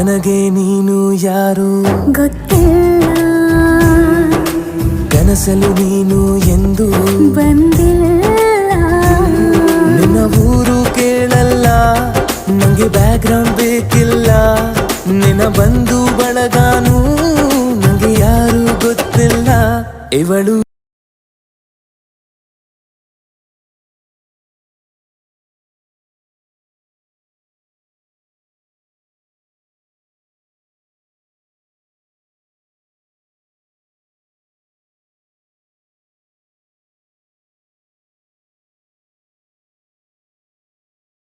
ನನಗೆ ನೀನು ಯಾರು ಗೊತ್ತಿಲ್ಲ, ಕನಸಲು ನೀನು ಎಂದು ಬಂದಿಲ್ಲ. ನಿನ್ನ ಊರು ಕೇಳಲ್ಲ, ನಂಗೆ ಬ್ಯಾಕ್ಗ್ರೌಂಡ್ ಬೇಕಿಲ್ಲ. ನಿನ್ನ ಬಂಧು ಬಳಗಾನು ನಂಗೆ ಯಾರು ಗೊತ್ತಿಲ್ಲ. ಇವಳು